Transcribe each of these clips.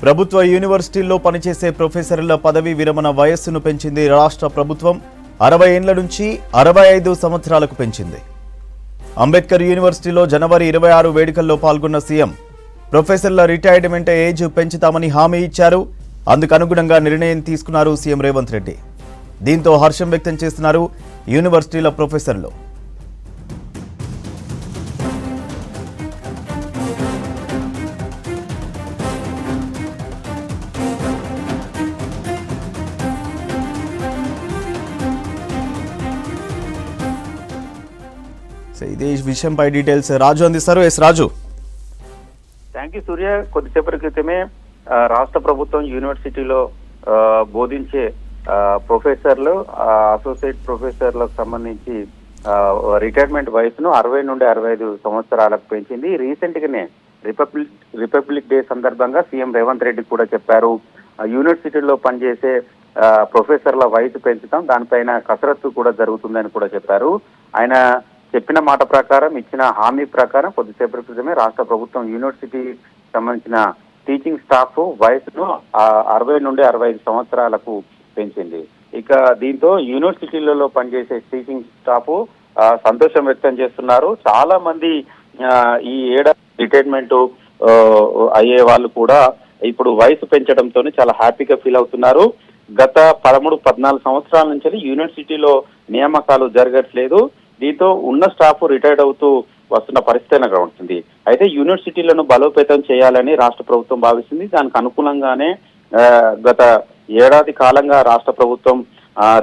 ప్రభుత్వ యూనివర్సిటీల్లో పనిచేసే ప్రొఫెసర్ల పదవీ విరమణ వయస్సును పెంచింది రాష్ట్ర ప్రభుత్వం. 60 ఏళ్ల నుంచి 65 సంవత్సరాలకు పెంచింది. అంబేద్కర్ యూనివర్సిటీలో జనవరి 26 వేడుకల్లో పాల్గొన్న సీఎం ప్రొఫెసర్ల రిటైర్మెంట్ ఏజ్ పెంచుతామని హామీ ఇచ్చారు. అందుకు అనుగుణంగా నిర్ణయం తీసుకున్నారు సీఎం రేవంత్ రెడ్డి. దీంతో హర్షం వ్యక్తం చేస్తున్నారు యూనివర్సిటీల ప్రొఫెసర్లు. ఇదే విషయంపై డీటెయిల్స్ రాజు అందిస్తారు. Yes Raju. Thank you Surya. కొద్దిసేపటి క్రితమే రాష్ట్ర ప్రభుత్వం యూనివర్సిటీలో బోధించే ప్రొఫెసర్లు, అసోసియేట్ ప్రొఫెసర్లకు సంబంధించి రిటైర్మెంట్ వయసును 60 నుండి 65 సంవత్సరాలకు పెంచింది. రీసెంట్ గానే రిపబ్లిక్ డే సందర్భంగా సీఎం రేవంత్ రెడ్డి కూడా చెప్పారు, యూనివర్సిటీలో పనిచేసే ప్రొఫెసర్ల వయసు పెంచుతాం, దానిపైన కసరత్తు కూడా జరుగుతుందని కూడా చెప్పారు. ఆయన చెప్పిన మాట ప్రకారం, ఇచ్చిన హామీ ప్రకారం కొద్దిసేపటి క్రితమే రాష్ట్ర ప్రభుత్వం యూనివర్సిటీ సంబంధించిన టీచింగ్ స్టాఫ్ వయసును 60 నుండి 65 సంవత్సరాలకు పెంచింది. ఇక దీంతో యూనివర్సిటీలలో పనిచేసే టీచింగ్ స్టాఫ్ సంతోషం వ్యక్తం చేస్తున్నారు. చాలా మంది ఈ ఏడాది రిటైర్మెంట్ అయ్యే వాళ్ళు కూడా ఇప్పుడు వయసు పెంచడంతో చాలా హ్యాపీగా ఫీల్ అవుతున్నారు. గత 13-14 సంవత్సరాల నుంచి యూనివర్సిటీలో నియామకాలు జరగట్లేదు. దీంతో ఉన్న స్టాఫ్ రిటైర్డ్ అవుతూ వస్తున్న పరిస్థితి కనబడుతుంది. అయితే యూనివర్సిటీలను బలోపేతం చేయాలని రాష్ట్ర ప్రభుత్వం భావిస్తుంది. దానికి అనుకూలంగానే గత ఏడాది కాలంగా రాష్ట్ర ప్రభుత్వం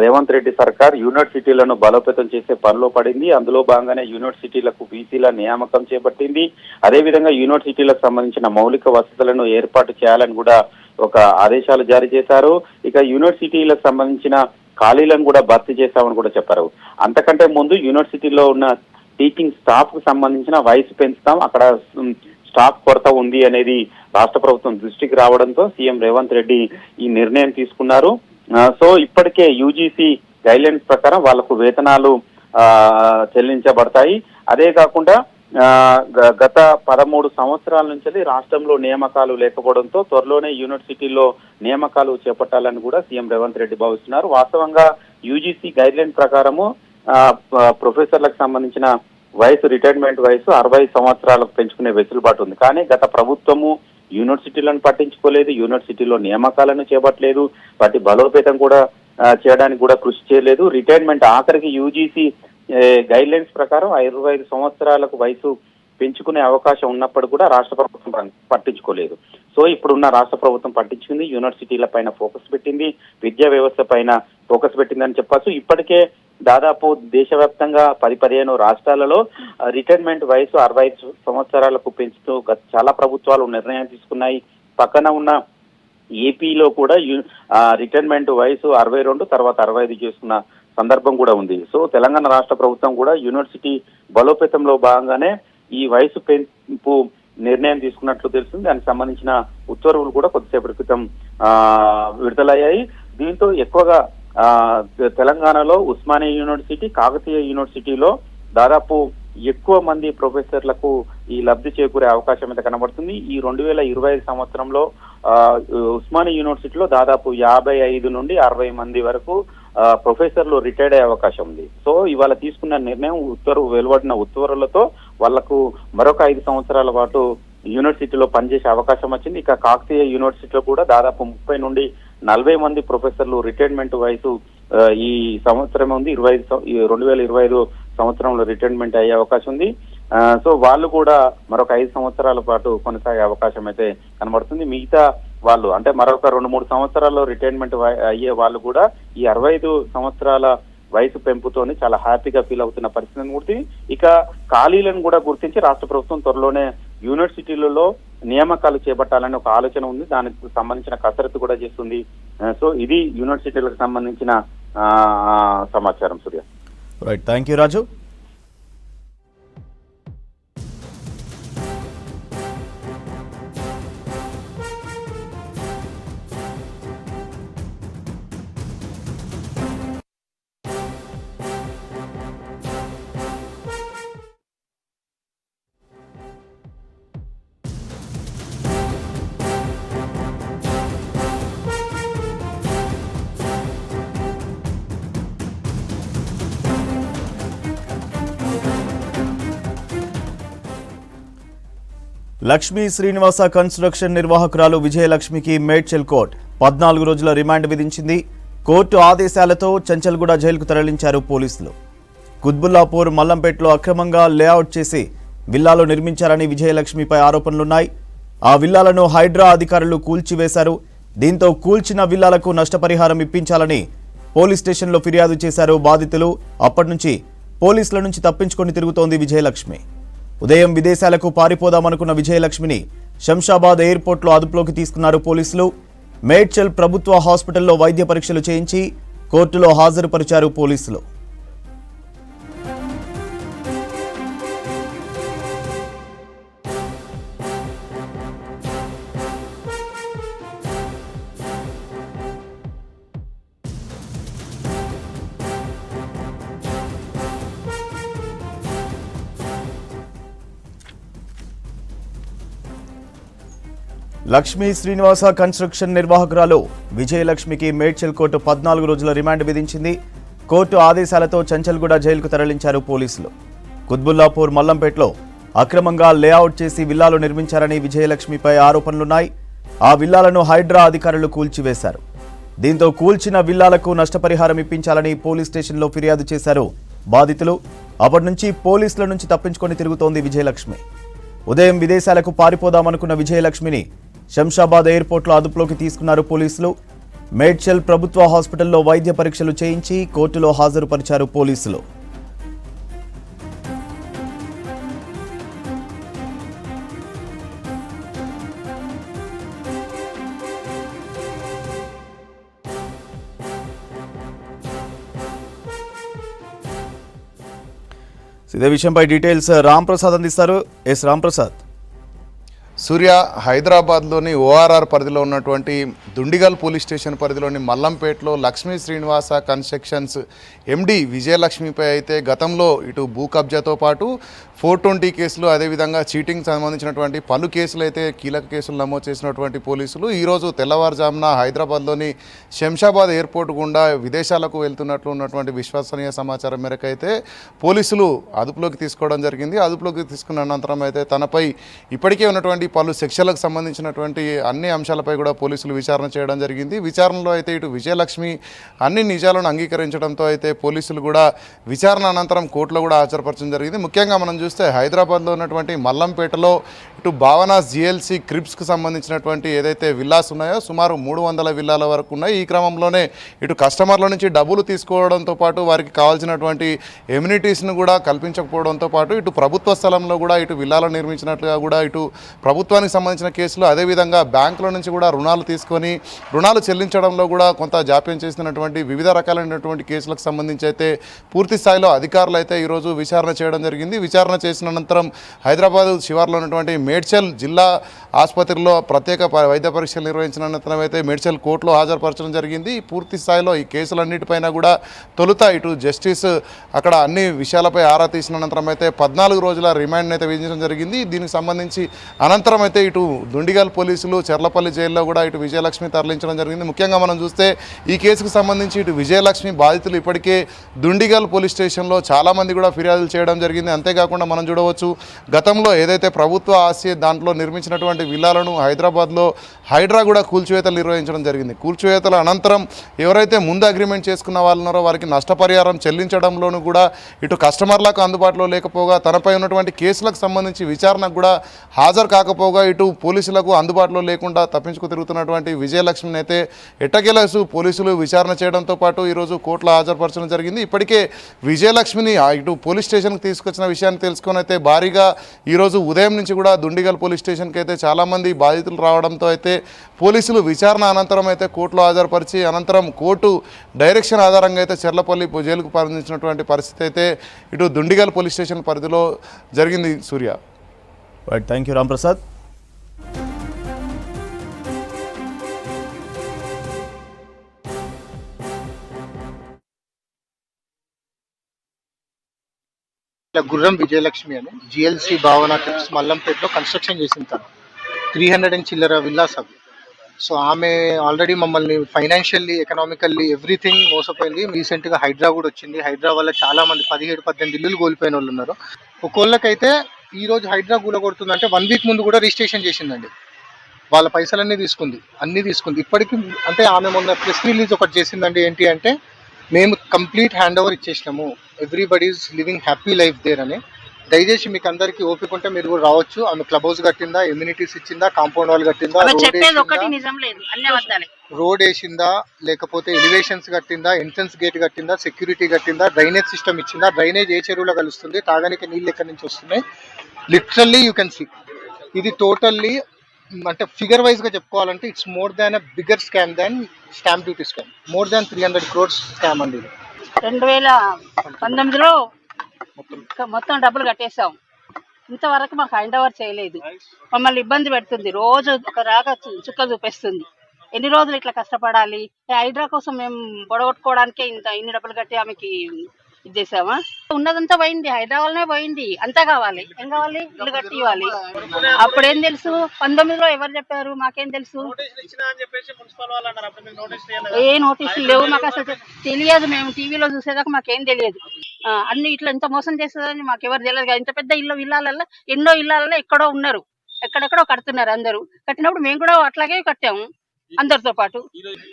రేవంత్ రెడ్డి సర్కార్ యూనివర్సిటీలను బలోపేతం చేసే పనిలో పడింది. అందులో భాగంగానే యూనివర్సిటీలకు బీసీల నియామకం చేపట్టింది. అదేవిధంగా యూనివర్సిటీలకు సంబంధించిన మౌలిక వసతులను ఏర్పాటు చేయాలని కూడా ఒక ఆదేశాలు జారీ చేశారు. ఇక యూనివర్సిటీలకు సంబంధించిన ఖాళీలను కూడా భర్తీ చేశామని కూడా చెప్పారు. అంతకంటే ముందు యూనివర్సిటీలో ఉన్న టీచింగ్ స్టాఫ్ కు సంబంధించిన వయసు పెంచుతాం, అక్కడ స్టాఫ్ కొరత ఉంది అనేది రాష్ట్ర ప్రభుత్వం దృష్టికి రావడంతో సీఎం రేవంత్ రెడ్డి ఈ నిర్ణయం తీసుకున్నారు. సో ఇప్పటికే యూజీసీ గైడ్లైన్స్ ప్రకారం వాళ్లకు వేతనాలు చెల్లించబడతాయి. అదే కాకుండా గత 13 సంవత్సరాల నుంచి రాష్ట్రంలో నియామకాలు లేకపోవడంతో త్వరలోనే యూనివర్సిటీల్లో నియామకాలు చేపట్టాలని కూడా సీఎం రేవంత్ రెడ్డి భావిస్తున్నారు. వాస్తవంగా యూజీసీ గైడ్లైన్ ప్రకారము ప్రొఫెసర్లకు సంబంధించిన వయసు, రిటైర్మెంట్ వయసు 60 సంవత్సరాలకు పెంచుకునే వెసులుబాటు ఉంది. కానీ గత ప్రభుత్వము యూనివర్సిటీలను పట్టించుకోలేదు, యూనివర్సిటీలో నియామకాలను చేపట్టలేదు, వాటి బలోపేతం కూడా చేయడానికి కూడా కృషి చేయలేదు. రిటైర్మెంట్ ఆఖరికి యూజీసీ గైడ్ లైన్స్ ప్రకారం 65 సంవత్సరాలకు వయసు పెంచుకునే అవకాశం ఉన్నప్పుడు కూడా రాష్ట్ర ప్రభుత్వం పట్టించుకోలేదు. సో ఇప్పుడున్న రాష్ట్ర ప్రభుత్వం పట్టించుకుంది, యూనివర్సిటీల పైన ఫోకస్ పెట్టింది, విద్యా వ్యవస్థ పైన ఫోకస్ పెట్టిందని చెప్పచ్చు. ఇప్పటికే దాదాపు దేశవ్యాప్తంగా 10-15 రాష్ట్రాలలో రిటైర్మెంట్ వయసు 65 సంవత్సరాలకు పెంచుతూ చాలా ప్రభుత్వాలు నిర్ణయం తీసుకున్నాయి. పక్కన ఉన్న ఏపీలో కూడా రిటైర్మెంట్ వయసు 62 తర్వాత 65 చేసుకున్న సందర్భం కూడా ఉంది. సో తెలంగాణ రాష్ట్ర ప్రభుత్వం కూడా యూనివర్సిటీ బలోపేతంలో భాగంగానే ఈ వయసు పెంపు నిర్ణయం తీసుకున్నట్లు తెలుస్తుంది. దానికి సంబంధించిన ఉత్తర్వులు కూడా కొద్దిసేపటి క్రితం విడుదలయ్యాయి. దీంతో ఎక్కువగా తెలంగాణలో ఉస్మానియా యూనివర్సిటీ, కాకతీయ యూనివర్సిటీలో దాదాపు ఎక్కువ మంది ప్రొఫెసర్లకు ఈ లబ్ధి చేకూరే అవకాశం అయితే కనబడుతుంది. ఈ 2025 సంవత్సరంలో ఉస్మానియా యూనివర్సిటీలో దాదాపు 55 నుండి 60 మంది వరకు ప్రొఫెసర్లు రిటైర్డ్ అయ్యే అవకాశం ఉంది. సో ఇవాళ తీసుకున్న నిర్ణయం వెలువడిన ఉత్తర్వులతో వాళ్లకు మరొక 5 సంవత్సరాల పాటు యూనివర్సిటీలో పనిచేసే అవకాశం వచ్చింది. ఇక కాకతీయ యూనివర్సిటీలో కూడా దాదాపు 30 నుండి 40 మంది ప్రొఫెసర్లు రిటైర్మెంట్ వయసు ఈ సంవత్సరం ఉంది. 2025 సంవత్సరంలో రిటైర్మెంట్ అయ్యే అవకాశం ఉంది. సో వాళ్ళు కూడా మరొక 5 సంవత్సరాల పాటు కొనసాగే అవకాశం అయితే కనబడుతుంది. మిగతా వాళ్ళు అంటే మరొక 2-3 సంవత్సరాల్లో రిటైర్మెంట్ అయ్యే వాళ్ళు కూడా ఈ 65 సంవత్సరాల వయసు పెంపుతోని చాలా హ్యాపీగా ఫీల్ అవుతున్న పరిస్థితిని గుర్తి. ఇక ఖాళీలను కూడా గుర్తించి రాష్ట్ర ప్రభుత్వం త్వరలోనే యూనివర్సిటీలలో నియామకాలు చేపట్టాలని ఒక ఆలోచన ఉంది. దానికి సంబంధించిన కసరత్తు కూడా చేస్తుంది. సో ఇది యూనివర్సిటీలకు సంబంధించిన సమాచారం. Surya. Right, thank you Raju. Lakshmi Srinivasa construction నిర్వాహకురాలు విజయలక్ష్మికి మేడ్చల్ కోర్టు 14 రోజుల రిమాండ్ విధించింది. కోర్టు ఆదేశాలతో చంచల్గూడ జైలుకు తరలించారు పోలీసులు. కుత్బుల్లాపూర్ మల్లంపేటలో అక్రమంగా లేఅవుట్ చేసి విల్లాలు నిర్మించారని విజయలక్ష్మిపై ఆరోపణలున్నాయి. ఆ విల్లాలను హైడ్రా అధికారులు కూల్చివేశారు. దీంతో కూల్చిన విల్లాలకు నష్టపరిహారం ఇప్పించాలని పోలీస్ స్టేషన్లో ఫిర్యాదు చేశారు బాధితులు. అప్పటి నుంచి పోలీసుల నుంచి తప్పించుకొని తిరుగుతోంది విజయలక్ష్మి. ఉదయం విదేశాలకు పారిపోదామనుకున్న విజయలక్ష్మిని శంషాబాద్ ఎయిర్పోర్ట్లో అదుపులోకి తీసుకున్నారు పోలీసులు. మేడ్చల్ ప్రభుత్వ హాస్పిటల్లో వైద్య పరీక్షలు చేయించి కోర్టులో హాజరుపరిచారు పోలీసులు. లక్ష్మీ శ్రీనివాస కన్స్ట్రక్షన్ నిర్వాహకురాలు విజయలక్ష్మికి మేడ్చల్ కోర్టు 14 రోజుల రిమాండ్ విధించింది. కోర్టు ఆదేశాలతో చంచల్గూడ జైలుకు తరలించారు పోలీసులు. కుత్బుల్లాపూర్ మల్లంపేటలో అక్రమంగా లేఅవుట్ చేసి విల్లాలు నిర్మించారని విజయలక్ష్మిపై ఆరోపణలున్నాయి. ఆ విల్లాలను హైడ్రా అధికారులు కూల్చివేశారు. దీంతో కూల్చిన విల్లాలకు నష్టపరిహారం ఇప్పించాలని పోలీస్ స్టేషన్లో ఫిర్యాదు చేశారు బాధితులు. అప్పటి నుంచి పోలీసుల నుంచి తప్పించుకొని తిరుగుతోంది విజయలక్ష్మి. ఉదయం విదేశాలకు పారిపోదామనుకున్న విజయలక్ష్మిని శంషాబాద్ ఎయిర్పోర్ట్లో అదుపులోకి తీసుకున్నారు పోలీసులు. మేడ్చల్ ప్రభుత్వ హాస్పిటల్లో వైద్య పరీక్షలు చేయించి కోర్టులో హాజరుపరిచారు పోలీసులు. ఇదే విషయంపై డీటెయిల్స్ రామ్ ప్రసాద్ అందిస్తారు. ఎస్ రామ్ ప్రసాద్. సూర్య, హైదరాబాద్లోని ఓఆర్ఆర్ పరిధిలో ఉన్నటువంటి దుండిగల్ పోలీస్ స్టేషన్ పరిధిలోని మల్లంపేటలో లక్ష్మీ శ్రీనివాస కన్స్ట్రక్షన్స్ ఎండి విజయలక్ష్మిపై అయితే గతంలో ఇటు భూ కబ్జాతో పాటు 420 కేసులు, అదేవిధంగా చీటింగ్ సంబంధించినటువంటి పలు కేసులు అయితే కీలక కేసులు నమోదు చేసినటువంటి పోలీసులు ఈరోజు తెల్లవారుజామున హైదరాబాద్లోని శంషాబాద్ ఎయిర్పోర్ట్ గుండా విదేశాలకు వెళ్తున్నట్లు ఉన్నటువంటి విశ్వసనీయ సమాచారం మేరకు అయితే పోలీసులు అదుపులోకి తీసుకోవడం జరిగింది. అదుపులోకి తీసుకున్న అనంతరం అయితే తనపై ఇప్పటికే ఉన్నటువంటి పలు సెక్షన్లకు సంబంధించినటువంటి అన్ని అంశాలపై కూడా పోలీసులు విచారణ చేయడం జరిగింది. విచారణలో అయితే ఇటు విజయలక్ష్మి అన్ని నిజాలను అంగీకరించడంతో అయితే పోలీసులు కూడా విచారణ అనంతరం కోర్టులో కూడా హాజరుపరచడం జరిగింది. ముఖ్యంగా మనం చూస్తే హైదరాబాద్లో ఉన్నటువంటి మల్లంపేటలో ఇటు భావనాస్ జిఎల్సి క్రిప్స్కి సంబంధించినటువంటి ఏదైతే విల్లాస్ ఉన్నాయో సుమారు 300 విల్లాల వరకు ఉన్నాయి. ఈ క్రమంలోనే ఇటు కస్టమర్ల నుంచి డబ్బులు తీసుకోవడంతో పాటు వారికి కావాల్సినటువంటి ఎమ్యూనిటీస్ను కూడా కల్పించకపోవడంతో పాటు ఇటు ప్రభుత్వ స్థలంలో కూడా ఇటు విల్లాలు నిర్మించినట్లుగా కూడా ఇటు ప్రభుత్వానికి సంబంధించిన కేసులు, అదేవిధంగా బ్యాంకుల నుంచి కూడా రుణాలు తీసుకొని రుణాలు చెల్లించడంలో కూడా కొంత జాప్యం చేసినటువంటి వివిధ రకాలైనటువంటి కేసులకు సంబంధించి అయితే పూర్తి స్థాయిలో అధికారులు అయితే ఈరోజు విచారణ చేయడం జరిగింది. విచారణ చేసిన అనంతరం హైదరాబాద్ శివార్లో ఉన్నటువంటి మేడ్చల్ జిల్లా ఆసుపత్రిలో ప్రత్యేక వైద్య పరీక్షలు నిర్వహించిన అనంతరం అయితే మేడ్చల్ కోర్టులో హాజరుపరచడం జరిగింది. పూర్తి స్థాయిలో ఈ కేసులన్నిటిపైన కూడా తొలుత ఇటు జస్టిస్ అక్కడ అన్ని విషయాలపై ఆరా తీసిన అనంతరం అయితే 14 రోజుల రిమాండ్ అయితే విధించడం జరిగింది. దీనికి సంబంధించి అనంతరం అయితే ఇటు దుండిగల్ పోలీసులు చెర్లపల్లి జైల్లో కూడా ఇటు విజయలక్ష్మి తరలించడం జరిగింది. ముఖ్యంగా మనం చూస్తే ఈ కేసుకు సంబంధించి ఇటు విజయలక్ష్మి బాధితులు ఇప్పటికే దుండిగల్ పోలీస్ స్టేషన్లో చాలామంది కూడా ఫిర్యాదులు చేయడం జరిగింది. అంతేకాకుండా మనం చూడవచ్చు గతంలో ఏదైతే ప్రభుత్వ ఆస్తి దాంట్లో నిర్మించినటువంటి విల్లాలను హైదరాబాద్లో హైడ్రా కూడా కూల్చివేతలు నిర్వహించడం జరిగింది. కూల్చివేతల అనంతరం ఎవరైతే ముందు అగ్రిమెంట్ చేసుకున్న వాళ్ళు ఉన్నారో వారికి నష్టపరిహారం చెల్లించడంలోనూ కూడా ఇటు కస్టమర్లకు అందుబాటులో లేకపోగా తనపై ఉన్నటువంటి కేసులకు సంబంధించి విచారణకు కూడా హాజరు కాకపోగా ఇటు పోలీసులకు అందుబాటులో లేకుండా తప్పించుకు తిరుగుతున్నటువంటి విజయలక్ష్మిని అయితే ఎట్టకేలకు పోలీసులు విచారణ చేయడంతో పాటు ఈరోజు కోర్టులో హాజరుపరచడం జరిగింది. ఇప్పటికే విజయలక్ష్మిని ఇటు పోలీస్ స్టేషన్కి తీసుకొచ్చిన విషయాన్ని తెలుసుకొని అయితే భారీగా ఈరోజు ఉదయం నుంచి కూడా దుండిగల్ పోలీస్ స్టేషన్కి అయితే చాలామంది బాధితులు రావడంతో అయితే పోలీసులు విచారణ అనంతరం అయితే కోర్టులో హాజరుపరిచి అనంతరం కోర్టు డైరెక్షన్ ఆధారంగా అయితే చెర్లపల్లి జైలుకు పంపించినటువంటి పరిస్థితి అయితే ఇటు దుండిగల్ పోలీస్ స్టేషన్ పరిధిలో జరిగింది. సూర్య. Thank you Ram Prasad. గుర్రం విజయలక్ష్మి అని జిఎల్సి భావన క్రిప్స్ మల్లంపేటలో కన్స్ట్రక్షన్ చేసింది. తను 300 చిల్లర విల్లాస్ అవి. సో ఆమె ఆల్రెడీ మమ్మల్ని ఫైనాన్షియల్లీ, ఎకనామికల్లీ ఎవ్రీథింగ్ మోసపోయింది. రీసెంట్గా హైడ్రా కూడా వచ్చింది. హైడ్రా వల్ల చాలా మంది 17-18 ఇల్లులు కోల్పోయిన వాళ్ళు ఉన్నారు. ఒక్కొక్కళ్ళకైతే ఈ రోజు హైడ్రా కూలగొడుతుందంటే 1 వీక్ ముందు కూడా రిజిస్ట్రేషన్ చేసిందండి. వాళ్ళ పైసలన్నీ తీసుకుంది. ఇప్పటికీ అంటే ఆమె మొన్న ప్రెస్ రిలీజ్ ఒకటి చేసిందండి. ఏంటి అంటే మేము కంప్లీట్ హ్యాండ్ ఓవర్ ఇచ్చేసినాము, everybody is living happy life there అని. దయచేసి మీకు అందరికి ఓపిక ఉంటే మీరు కూడా రావచ్చు. ఆమె క్లబ్ హౌస్ కట్టిందా, ఎమ్యూనిటీస్ ఇచ్చిందా, కాంపౌండ్ వాల్ కట్టిందా, రోడ్ వేసిందా, లేకపోతే ఎలివేషన్స్ కట్టిందా, ఎంట్రన్స్ గేట్ కట్టిందా, సెక్యూరిటీ కట్టిందా, డ్రైనేజ్ సిస్టమ్ ఇచ్చిందా, డ్రైనేజ్ ఏ చెరువులో కలుస్తుంది, తాగడానికి నీళ్ళు ఎక్కడి నుంచి వస్తున్నాయి, లిటరల్లీ యూ కెన్ సీ. ఇది టోటల్లీ అంటే ఫిగర్ వైజ్ గా చెప్పుకోవాలంటే it's more than a bigger scam than stamp duty scam. More than 300 crores scam అండి ఇది. 2019లో మొత్తం డబ్బులు కట్టేసాం. ఇంతవరకు మాకు హ్యాండ్ ఓవర్ చేయలేదు. మమ్మల్ని ఇబ్బంది పెడుతుంది, రోజు ఒక రాగా చుక్కలు చూపిస్తుంది. ఎన్ని రోజులు ఇట్లా కష్టపడాలి? హైడ్రా కోసం మేము పొడగొట్టుకోవడానికే ఇన్ని డబ్బులు కట్టి ఆమెకి ఇది చేసామా? ఉన్నదంతా పోయింది, హైదరాబాద్నే పోయింది. అంతా కావాలి, ఏం కావాలి? ఇల్లు కట్టి ఇవ్వాలి. అప్పుడేం తెలుసు? 19లో ఎవరు చెప్పారు? మాకేం తెలుసు? ఏ నోటీసులు లేవు, మాకు అసలు తెలియదు. మేము టీవీలో చూసేదాకా మాకేం తెలియదు. అన్ని ఇట్లా ఇంత మోసం చేస్తుందని మాకెవరు తెలియదు కదా. ఇంత పెద్ద ఇళ్ళల్లో ఎన్నో ఇళ్ళల్లో ఎక్కడో ఉన్నారు, ఎక్కడెక్కడో కడుతున్నారు అందరూ. కట్టినప్పుడు మేము కూడా అట్లాగే కట్టాము అందరితో పాటు.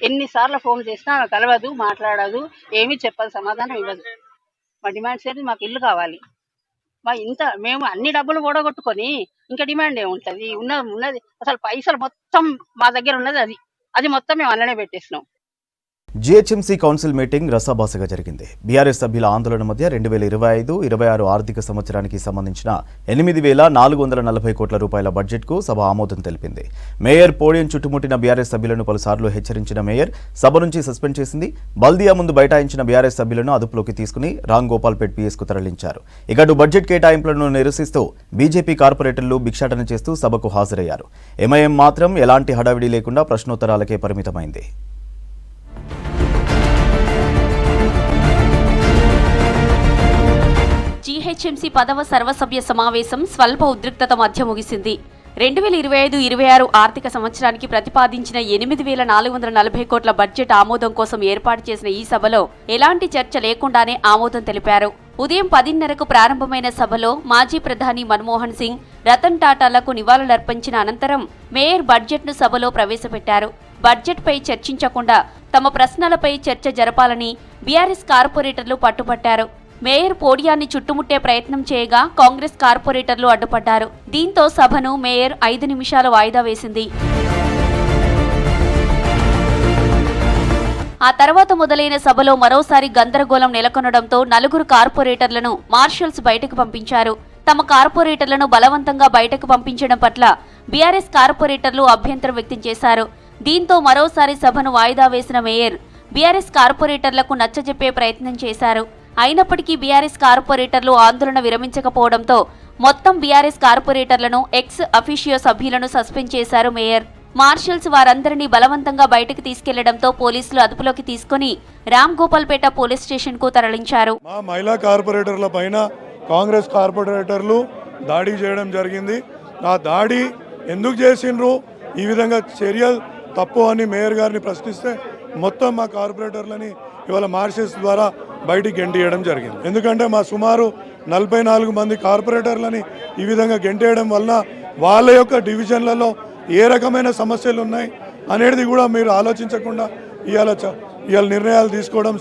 ఎన్నిసార్లు ఫోన్ చేసినా కలవదు, మాట్లాడదు, ఏమీ చెప్పదు, సమాధానం ఇవ్వదు. మా డిమాండ్స్ ఏంటి? మాకు ఇల్లు కావాలి. మేము అన్ని డబ్బులు ఓడగొట్టుకొని ఇంకా డిమాండ్ ఏముంటుంది? ఉన్నది అసలు పైసలు మొత్తం మా దగ్గర ఉన్నది అది మొత్తం మేము అల్లనే పెట్టేసినాం. జీహెచ్ఎంసీ కౌన్సిల్ మీటింగ్ రసాభాసగా జరిగింది. బీఆర్ఎస్ సభ్యుల ఆందోళన మధ్య 2025-26 ఆర్థిక సంవత్సరానికి సంబంధించిన 8,440 కోట్ల రూపాయల బడ్జెట్కు సభ ఆమోదం తెలిపింది. మేయర్ పోడియం చుట్టుముట్టిన బీఆర్ఎస్ సభ్యులను పలుసార్లు హెచ్చరించిన మేయర్ సభ నుంచి సస్పెండ్ చేసింది. బల్దియా ముందు బైఠాయించిన బీఆర్ఎస్ సభ్యులను అదుపులోకి తీసుకుని రాంగోపాల్పేట్ పిఎస్కు తరలించారు. ఇకటు బడ్జెట్ కేటాయింపులను నిరసిస్తూ బీజేపీ కార్పొరేటర్లు భిక్షాటన చేస్తూ సభకు హాజరయ్యారు. ఎంఐఎం మాత్రం ఎలాంటి హడావిడి లేకుండా ప్రశ్నోత్తరాలకే పరిమితమైంది. జీహెచ్ఎంసీ 10వ సర్వసభ్య సమావేశం స్వల్ప ఉద్రిక్తత మధ్య ముగిసింది. 2025-26 ఆర్థిక సంవత్సరానికి ప్రతిపాదించిన 8,440 కోట్ల బడ్జెట్ ఆమోదం కోసం ఏర్పాటు చేసిన ఈ సభలో ఎలాంటి చర్చ లేకుండానే ఆమోదం తెలిపారు. ఉదయం 10:30కు ప్రారంభమైన సభలో మాజీ ప్రధాని మన్మోహన్ సింగ్, రతన్ టాటాలకు నివాళులర్పించిన అనంతరం మేయర్ బడ్జెట్ను సభలో ప్రవేశపెట్టారు. బడ్జెట్పై చర్చించకుండా తమ ప్రశ్నలపై చర్చ జరపాలని బీఆర్ఎస్ కార్పొరేటర్లు పట్టుపట్టారు. మేయర్ పోడియాన్ని చుట్టుముట్టే ప్రయత్నం చేయగా కాంగ్రెస్ కార్పొరేటర్లు అడ్డుపడ్డారు. దీంతో సభను మేయర్ 5 నిమిషాలు వాయిదా వేసింది. ఆ తర్వాత మొదలైన సభలో మరోసారి గందరగోళం నెలకొనడంతో 4 కార్పొరేటర్లను మార్షల్స్ బయటకు పంపించారు. తమ కార్పొరేటర్లను బలవంతంగా బయటకు పంపించడం పట్ల బీఆర్ఎస్ కార్పొరేటర్లు అభ్యంతరం వ్యక్తం చేశారు. దీంతో మరోసారి సభను వాయిదా వేసిన మేయర్ బీఆర్ఎస్ కార్పొరేటర్లకు నచ్చజెప్పే ప్రయత్నం చేశారు. అయినప్పటికీ బీఆర్ఎస్ కార్పొరేటర్లు ఆందోళన విరమించకపోవడంతో మొత్తం బీఆర్ఎస్ కార్పొరేటర్లను ఎక్స్ అఫీషియో సభ్యులను సస్పెండ్ చేశారు మేయర్. మార్షల్స్ వారందరినీ బలవంతంగా బయటకు తీసుకెళ్లడంతో పోలీసులు అదుపులోకి తీసుకుని రాంగోపాల్పేట పోలీస్ స్టేషన్ కు తరలించారు. మా మహిళా కార్పొరేటర్ల పైన కాంగ్రెస్ కార్పొరేటర్లు దాడి చేయడం జరిగింది. ఆ దాడి ఎందుకు చేసిండ్రు, ఈ విధంగా చర్యలు తప్పు అని మేయర్ గారిని ప్రశ్నిస్తే మొత్తం మా కార్పొరేటర్లని ఇవాళ మార్షల్స్ ద్వారా బయటికి గెంటేయడం జరిగింది. ఎందుకంటే మా సుమారు 44 మంది కార్పొరేటర్లని ఈ విధంగా గెంటేయడం వలన వాళ్ళ యొక్క డివిజన్లలో ఏ రకమైన సమస్యలు ఉన్నాయి అనేది కూడా మీరు ఆలోచించకుండా ఇవాళ నిర్ణయాలు తీసుకోవడం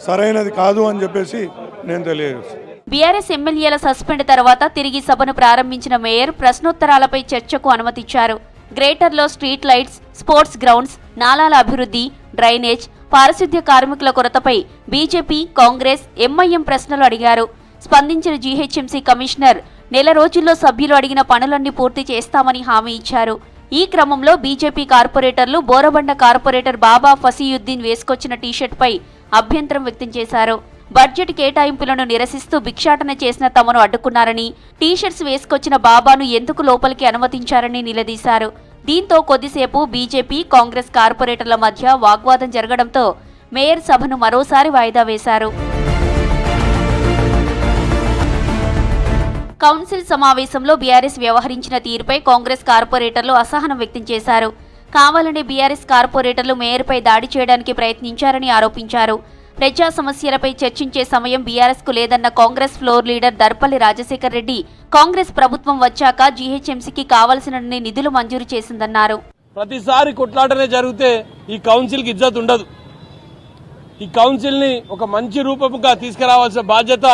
సరైనది కాదు అని చెప్పేసి నేను తెలియజేస్తాను. బీఆర్ఎస్ ఎమ్మెల్యేల సస్పెండ్ తర్వాత తిరిగి సభను ప్రారంభించిన మేయర్ ప్రశ్నోత్తరాలపై చర్చకు అనుమతిచ్చారు. గ్రేటర్లో స్ట్రీట్ లైట్స్, స్పోర్ట్స్ గ్రౌండ్స్, నాలాల అభివృద్ధి, డ్రైనేజ్, పారిశుద్ధ్య కార్మికుల కొరతపై బీజేపీ, కాంగ్రెస్, ఎంఐఎం ప్రశ్నలు అడిగారు. స్పందించిన జీహెచ్ఎంసీ కమిషనర్ నెల రోజుల్లో సభ్యులు అడిగిన పనులన్నీ పూర్తి చేస్తామని హామీ ఇచ్చారు. ఈ క్రమంలో బీజేపీ కార్పొరేటర్లు బోరబండ కార్పొరేటర్ బాబా ఫసీయుద్దీన్ వేసుకొచ్చిన టీషర్ట్పై అభ్యంతరం వ్యక్తం చేశారు. బడ్జెట్ కేటాయింపులను నిరసిస్తూ భిక్షాటన చేసిన తమను అడ్డుకున్నారని, టీషర్ట్స్ వేసుకొచ్చిన బాబాను ఎందుకు లోపలికి అనుమతించారని నిలదీశారు. దీంతో కొద్దిసేపు బీజేపీ, కాంగ్రెస్ కార్పొరేటర్ల మధ్య వాగ్వాదం జరగడంతో మేయర్ సభను మరోసారి వాయిదా వేశారు. కౌన్సిల్ సమావేశంలో బీఆర్ఎస్ వ్యవహరించిన తీరుపై కాంగ్రెస్ కార్పొరేటర్లు అసహనం వ్యక్తం చేశారు. కావాలని బీఆర్ఎస్ కార్పొరేటర్లు మేయర్పై దాడి చేయడానికి ప్రయత్నించారని ఆరోపించారు. ప్రజా సమస్యలపై చర్చించే సమయం బీఆర్ఎస్కు లేదన్న కాంగ్రెస్ ఫ్లోర్ లీడర్ దర్పల్లి రాజశేఖర్ రెడ్డి కాంగ్రెస్ ప్రభుత్వం వచ్చాక జీహెచ్ఎంసీకి కావాల్సినన్ని నిధులు మంజూరు చేసిందన్నారు. ప్రతిసారి కొట్లాటనే జరిగితే ఈ కౌన్సిల్కి ఇజ్జత్ ఉండదు. ఈ కౌన్సిల్ని ఒక మంచి రూపంగా తీసుకురావాల్సిన బాధ్యత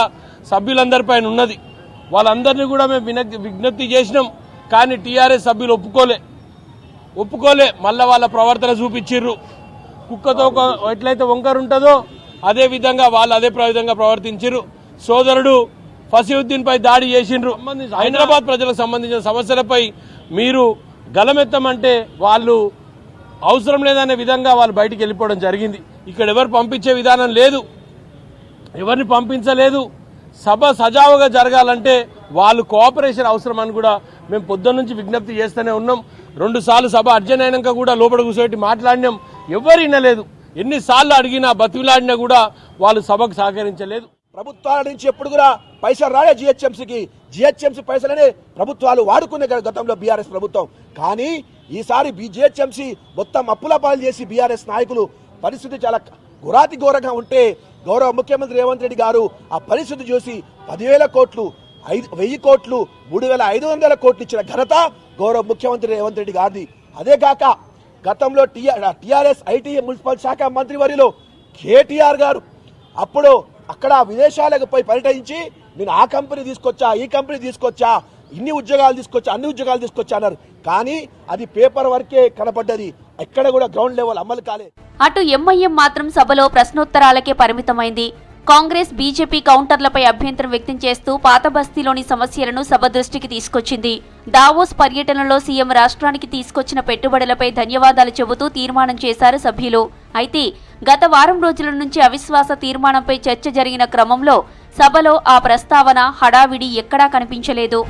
సభ్యులందరిపైన ఉన్నది. వాళ్ళందరినీ కూడా మేము విజ్ఞప్తి చేసినాం, కానీ టీఆర్ఎస్ సభ్యులు ఒప్పుకోలే. మళ్ళా వాళ్ళ ప్రవర్తన చూపించిర్రు. కుక్కతో ఎట్లయితే వంకర ఉంటుందో అదే విధంగా వాళ్ళు అదే విధంగా ప్రవర్తించిర్రు. సోదరుడు ఫసీవుద్దీన్ పై దాడి చేసిండ్రు. హైదరాబాద్ ప్రజలకు సంబంధించిన సమస్యలపై మీరు గలమెత్తమంటే వాళ్ళు అవసరం లేదనే విధంగా వాళ్ళు బయటికి వెళ్ళిపోవడం జరిగింది. ఇక్కడ ఎవరు పంపించే విధానం లేదు, ఎవరిని పంపించలేదు. సభ సజావుగా జరగాలంటే వాళ్ళు కోఆపరేషన్ అవసరం అని కూడా మేము పొద్దున్న నుంచి విజ్ఞప్తి చేస్తూనే ఉన్నాం. 2 సార్లు సభ అర్జెంట్ అయినాక కూడా లోపల కూర్చోబెట్టి మాట్లాడినాం, ఎవరు వినలేదు. ఎన్నిసార్లు అడిగినా బతిలాడినా కూడా వాళ్ళు సభకు సహకరించలేదు. ప్రభుత్వాల నుంచి ఎప్పుడు కూడా పైసలు రాలే జిహెచ్ఎంసీ పైసలనే ప్రభుత్వాలు వాడుకునే గతంలో బీఆర్ఎస్ ప్రభుత్వం. కానీ ఈసారి జిహెచ్ఎంసీ మొత్తం అప్పుల పాలు చేసి బీఆర్ఎస్ నాయకులు పరిస్థితి చాలా ఘోరాతి ఘోరంగా ఉంటే గౌరవ ముఖ్యమంత్రి రేవంత్ రెడ్డి గారు ఆ పరిస్థితి చూసి 10,000 కోట్లు 1,000 కోట్లు 3,500 కోట్లు ఇచ్చిన ఘనత గౌరవ ముఖ్యమంత్రి రేవంత్ రెడ్డి గారిది. అదే కాక గతంలో టీఆర్ఎస్ ఐటీ మున్సిపల్ శాఖ మంత్రివర్యులు కేటీఆర్ గారు అప్పుడు అక్కడ విదేశాలకు పోయి పర్యటించి నేను ఆ కంపెనీ తీసుకొచ్చా, ఈ కంపెనీ తీసుకొచ్చా, ఇన్ని ఉద్యోగాలు తీసుకొచ్చా, అన్ని ఉద్యోగాలు తీసుకొచ్చా అన్నారు. కానీ అది పేపర్ వర్కే కనపడ్డది, ఎక్కడ కూడా గ్రౌండ్ లెవెల్ అమలు కాలే. అటు ఎంఐఎం మాత్రం సభలో ప్రశ్నోత్తరాలకే పరిమితమైంది. కాంగ్రెస్ బీజేపీ కౌంటర్లపై అభ్యంతరం వ్యక్తం చేస్తూ పాత బస్తీలోని సమస్యలను సభ దృష్టికి తీసుకొచ్చింది. దావోస్ పర్యటనలో సీఎం రాష్ట్రానికి తీసుకొచ్చిన పెట్టుబడులపై ధన్యవాదాలు చెబుతూ తీర్మానం చేశారు సభ్యులు. అయితే గత వారం రోజుల నుంచి అవిశ్వాస తీర్మానంపై చర్చ జరిగిన క్రమంలో సభలో ఆ ప్రస్తావన హడావిడి ఎక్కడా కనిపించలేదు.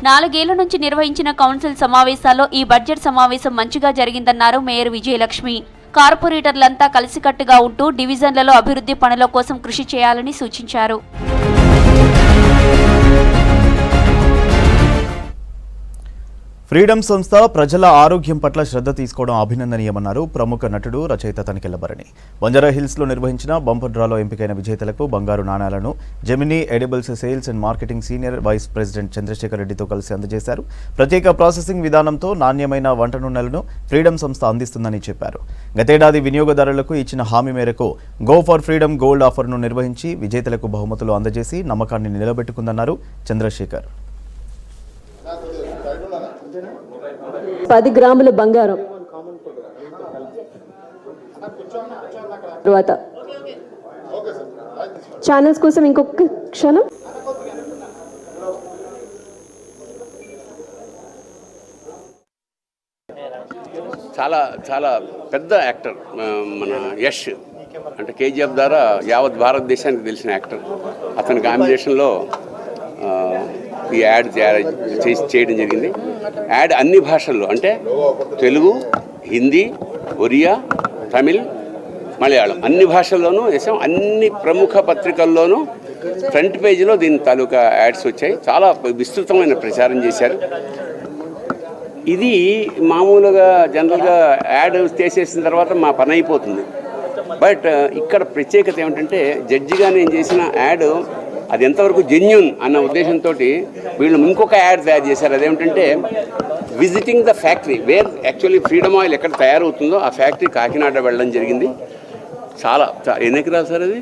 4 ఏళ్ల నుంచి నిర్వహించిన కౌన్సిల్ సమావేశాల్లో ఈ బడ్జెట్ సమావేశం మంచిగా జరిగిందన్నారు మేయర్ విజయలక్ష్మి. కార్పొరేటర్లంతా కలిసికట్టుగా ఉంటూ డివిజన్లలో అభివృద్ధి పనుల కోసం కృషి చేయాలని సూచించారు. ఫ్రీడమ్ సంస్థ ప్రజల ఆరోగ్యం పట్ల శ్రద్ధ తీసుకోవడం అభినందనీయమన్నారు ప్రముఖ నటుడు రచయిత తనికెళ్ల భరణి. బంజారా హిల్స్ లో నిర్వహించిన బంపర్ డ్రాలో ఎంపికైన విజేతలకు బంగారు నాణాలను Gemini edibles sales and marketing senior vice president Chandrasekhar రెడ్డితో కలిసి అందజేశారు. ప్రత్యేక ప్రాసెసింగ్ విధానంతో నాణ్యమైన వంట నూనెలను ఫ్రీడమ్ సంస్థ అందిస్తుందని చెప్పారు. గతేడాది వినియోగదారులకు ఇచ్చిన హామీ మేరకు గో ఫర్ ఫ్రీడమ్ గోల్డ్ ఆఫర్ను నిర్వహించి విజేతలకు బహుమతులు అందజేసి నమ్మకాన్ని నిలబెట్టుకుందన్నారు చంద్రశేఖర్. 10 గ్రాముల బంగారం తర్వాత ఛానల్స్ కోసం ఇంకొక క్షణం. చాలా చాలా పెద్ద యాక్టర్ మన యష్ అంటే కేజీఎఫ్ ద్వారా యావత్ భారతదేశానికి తెలిసిన యాక్టర్. అతని కాంబినేషన్లో ఈ యాడ్ చేయడం జరిగింది. యాడ్ అన్ని భాషల్లో అంటే తెలుగు, హిందీ, ఒరియా, తమిళ్, మలయాళం అన్ని భాషల్లోనూ వేసాం. అన్ని ప్రముఖ పత్రికల్లోనూ ఫ్రంట్ పేజీలో దీని తాలూకా యాడ్స్ వచ్చాయి. చాలా విస్తృతమైన ప్రచారం చేశారు. ఇది మామూలుగా జనరల్గా యాడ్ చేసేసిన తర్వాత మా పని అయిపోతుంది. బట్ ఇక్కడ ప్రత్యేకత ఏమిటంటే జడ్జిగా నేను చేసిన యాడ్ అది ఎంతవరకు జెన్యూన్ అన్న ఉద్దేశంతో వీళ్ళు ఇంకొక యాడ్ తయారు చేశారు. అదేమిటంటే visiting the factory where actually Freedom oil ఎక్కడ తయారవుతుందో ఆ ఫ్యాక్టరీ కాకినాడ వెళ్ళడం జరిగింది. చాలా ఎన్ని ఎకరాలు సార్ అది?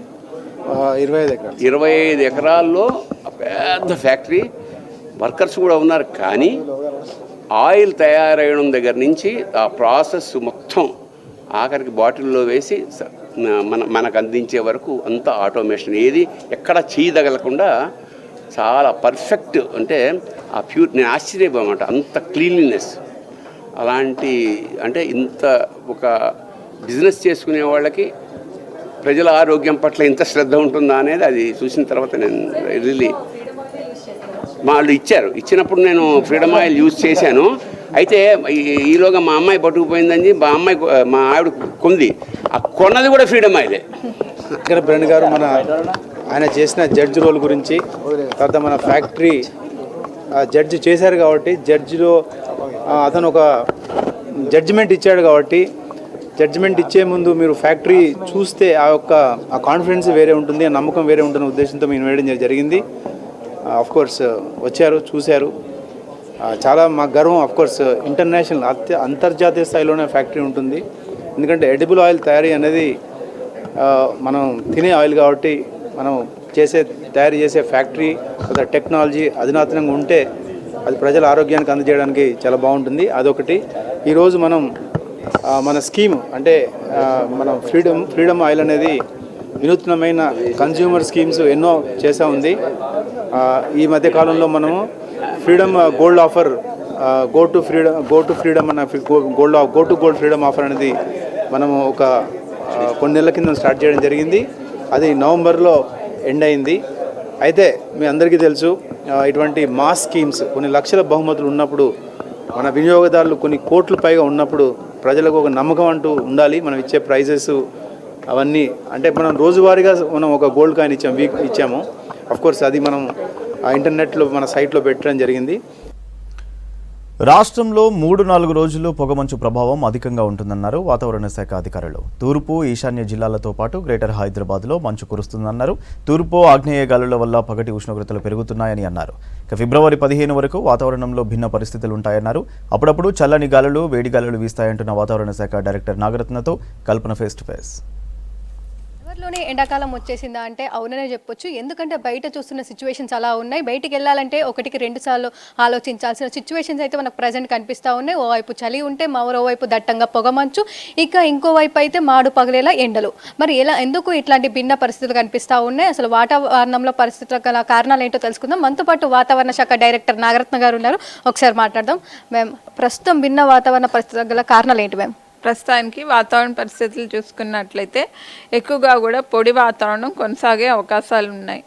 25 ఎకరాల్లో పెద్ద ఫ్యాక్టరీ, వర్కర్స్ కూడా ఉన్నారు. కానీ ఆయిల్ తయారయ్యడం దగ్గర నుంచి ఆ ప్రాసెస్ మొత్తం ఆఖరికి బాటిల్లో వేసి మనకు అందించే వరకు అంతా ఆటోమేషన్, ఏది ఎక్కడ చేయదగలకుండా చాలా పర్ఫెక్ట్. అంటే ఆ ప్యూర్, నేను ఆశ్చర్యపోయామాట అంత క్లీన్లీనెస్. అలాంటి అంటే ఇంత ఒక బిజినెస్ చేసుకునే వాళ్ళకి ప్రజల ఆరోగ్యం పట్ల ఇంత శ్రద్ధ ఉంటుందా అనేది అది చూసిన తర్వాత నేను రియల్లీ వాళ్ళు ఇచ్చినప్పుడు నేను ఫ్రీడమ్ ఆయిల్ యూజ్ చేశాను. అయితే ఈలోగా మా అమ్మాయి పట్టుకుపోయిందని మా ఆవిడ కొంది, ఆ కొన్నది కూడా ఫ్రీడమ్ ఆయిలే. ఇక్కడ బ్రెండ్ గారు ఆయన చేసిన జడ్జి రోల్ గురించి, తర్వాత మన ఫ్యాక్టరీ జడ్జి చేశారు కాబట్టి జడ్జిలో అతను ఒక జడ్జిమెంట్ ఇచ్చాడు కాబట్టి జడ్జిమెంట్ ఇచ్చే ముందు మీరు ఫ్యాక్టరీ చూస్తే ఆ కాన్ఫిడెన్స్ వేరే ఉంటుంది, ఆ నమ్మకం వేరే ఉంటున్న ఉద్దేశంతో మేము వేయడం జరిగింది. ఆఫ్ కోర్స్ వచ్చారు, చూశారు. చాలా మాకు గర్వం. ఆఫ్ కోర్స్ ఇంటర్నేషనల్ అంతర్జాతీయ స్థాయిలోనే ఫ్యాక్టరీ ఉంటుంది. ఎందుకంటే ఎడిబుల్ ఆయిల్ తయారీ అనేది మనం తినే ఆయిల్ కాబట్టి మనం తయారు చేసే ఫ్యాక్టరీ టెక్నాలజీ అధునాతనంగా ఉంటే అది ప్రజల ఆరోగ్యానికి అందజేయడానికి చాలా బాగుంటుంది. అదొకటి. ఈరోజు మనం మన స్కీమ్ అంటే మనం ఫ్రీడమ్ ఆయిల్ అనేది వినూత్నమైన కన్జ్యూమర్ స్కీమ్స్ ఎన్నో చేసా ఉంది. ఈ మధ్య కాలంలో మనము freedom gold offer go to freedom అన్న go to gold freedom offer అనేది మనము కొన్ని నెలల కింద స్టార్ట్ చేయడం జరిగింది. అది నవంబర్లో ఎండ్ అయింది. అయితే మీ అందరికీ తెలుసు, ఇటువంటి మాస్ స్కీమ్స్ కొన్ని లక్షల బహుమతులు ఉన్నప్పుడు, మన వినియోగదారులు కొన్ని కోట్ల పైగా ఉన్నప్పుడు ప్రజలకు ఒక నమ్మకం అంటూ ఉండాలి. మనం ఇచ్చే ప్రైజెస్ అవన్నీ అంటే మనం రోజువారీగా మనం ఒక గోల్డ్ కాయిన్ ఇచ్చాము. అఫ్కోర్స్ అది మనం ఇంటర్నెట్లో మన సైట్లో పెట్టడం జరిగింది. రాష్ట్రంలో 3-4 రోజులు పొగమంచు ప్రభావం అధికంగా ఉంటుందన్నారు వాతావరణ శాఖ అధికారులు. తూర్పు ఈశాన్య జిల్లాలతో పాటు గ్రేటర్ హైదరాబాద్లో మంచు కురుస్తుందన్నారు. తూర్పు ఆగ్నేయ గాలుల వల్ల పగటి ఉష్ణోగ్రతలు పెరుగుతున్నాయని అన్నారు. ఫిబ్రవరి 15 వరకు వాతావరణంలో భిన్న పరిస్థితులు ఉంటాయన్నారు. అప్పుడప్పుడు చల్లని గాలులు, వేడి గాలులు వీస్తాయంటున్న వాతావరణ శాఖ డైరెక్టర్ నాగరత్నతో కల్పన ఫేస్ టు ఫేస్. లోనే ఎండాకాలం వచ్చేసిందా అంటే అవుననే చెప్పొచ్చు. ఎందుకంటే బయట చూస్తున్న సిచ్యువేషన్స్ అలా ఉన్నాయి. బయటికి వెళ్ళాలంటే 1-2 సార్లు ఆలోచించాల్సిన సిచ్యువేషన్స్ అయితే మనకు ప్రజెంట్ కనిపిస్తూ ఉన్నాయి. ఓవైపు చలి ఉంటే మరోవైపు దట్టంగా పొగమంచు, ఇక ఇంకోవైపు అయితే మాడు పగలేలా ఎండలు. మరి ఎందుకు ఇట్లాంటి భిన్న పరిస్థితులు కనిపిస్తూ ఉన్నాయి? అసలు వాతావరణంలో పరిస్థితుల గల కారణాలు ఏంటో తెలుసుకుందాం. మనతో పాటు వాతావరణ శాఖ డైరెక్టర్ నాగరత్న గారు ఉన్నారు. ఒకసారి మాట్లాడదాం. మ్యామ్, ప్రస్తుతం భిన్న వాతావరణ పరిస్థితుల గల కారణాలు ఏంటి మ్యామ్? ప్రస్తుతానికి వాతావరణ పరిస్థితులు చూసుకున్నట్లయితే ఎక్కువగా కూడా పొడి వాతావరణం కొనసాగే అవకాశాలు ఉన్నాయి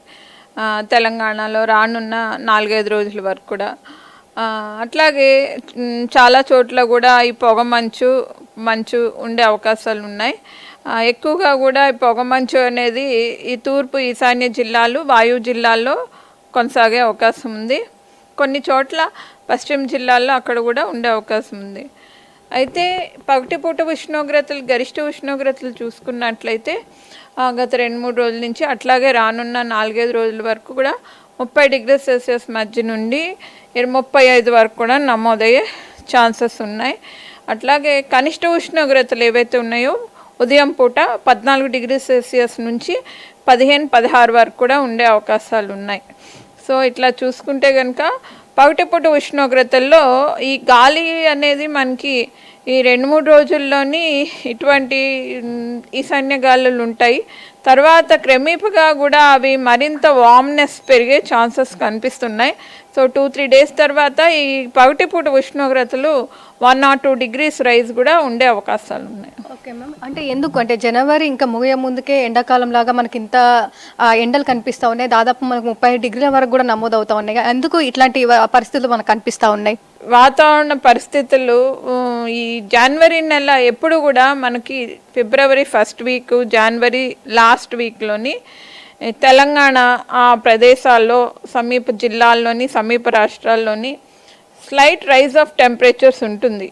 తెలంగాణలో రానున్న 4-5 రోజుల వరకు కూడా. అట్లాగే చాలా చోట్ల కూడా ఈ మంచు ఉండే అవకాశాలు ఉన్నాయి. ఎక్కువగా కూడా ఈ పొగమంచు అనేది ఈ తూర్పు ఈశాన్య జిల్లాలు, వాయువు జిల్లాల్లో కొనసాగే అవకాశం ఉంది. కొన్ని చోట్ల పశ్చిమ జిల్లాల్లో అక్కడ కూడా ఉండే అవకాశం ఉంది. అయితే పగటిపూట గరిష్ట ఉష్ణోగ్రతలు చూసుకున్నట్లయితే గత 2-3 రోజుల నుంచి అట్లాగే రానున్న 4-5 రోజుల వరకు కూడా 30 డిగ్రీల సెల్సియస్ మధ్య నుండి 35 వరకు కూడా నమోదయ్యే ఛాన్సెస్ ఉన్నాయి. అట్లాగే కనిష్ట ఉష్ణోగ్రతలు ఏవైతే ఉన్నాయో ఉదయం పూట 14 డిగ్రీల సెల్సియస్ నుంచి 15-16 వరకు కూడా ఉండే అవకాశాలు ఉన్నాయి. సో ఇట్లా చూసుకుంటే కనుక పగటిపూట ఉష్ణోగ్రతల్లో ఈ గాలి అనేది మనకి ఈ 2-3 రోజుల్లోని ఇటువంటి ఈశాన్య గాలులు ఉంటాయి. తర్వాత క్రమేపగా కూడా అవి మరింత వామ్నెస్ పెరిగే ఛాన్సెస్ కనిపిస్తున్నాయి. సో 2-3 డేస్ తర్వాత ఈ పగటిపూట ఉష్ణోగ్రతలు 1 or 2 degrees రైజ్ కూడా ఉండే అవకాశాలు ఉన్నాయి. ఓకే మ్యామ్, అంటే ఎందుకు అంటే జనవరి ఇంకా ముగియ ముందుకే ఎండాకాలం లాగా మనకి ఇంత ఎండలు కనిపిస్తూ ఉన్నాయి. దాదాపు మనకు 30 డిగ్రీల వరకు కూడా నమోదవుతూ ఉన్నాయి. ఎందుకు ఇట్లాంటి పరిస్థితులు మనకు కనిపిస్తూ ఉన్నాయి? వాతావరణ పరిస్థితులు ఈ జనవరి నెల ఎప్పుడు కూడా మనకి ఫిబ్రవరి 1st వీక్, జనవరి లాస్ట్ వీక్లోని తెలంగాణ ఆ ప్రదేశాల్లో, సమీప జిల్లాల్లోని, సమీప రాష్ట్రాల్లోని స్లైట్ రైజ్ ఆఫ్ టెంపరేచర్స్ ఉంటుంది.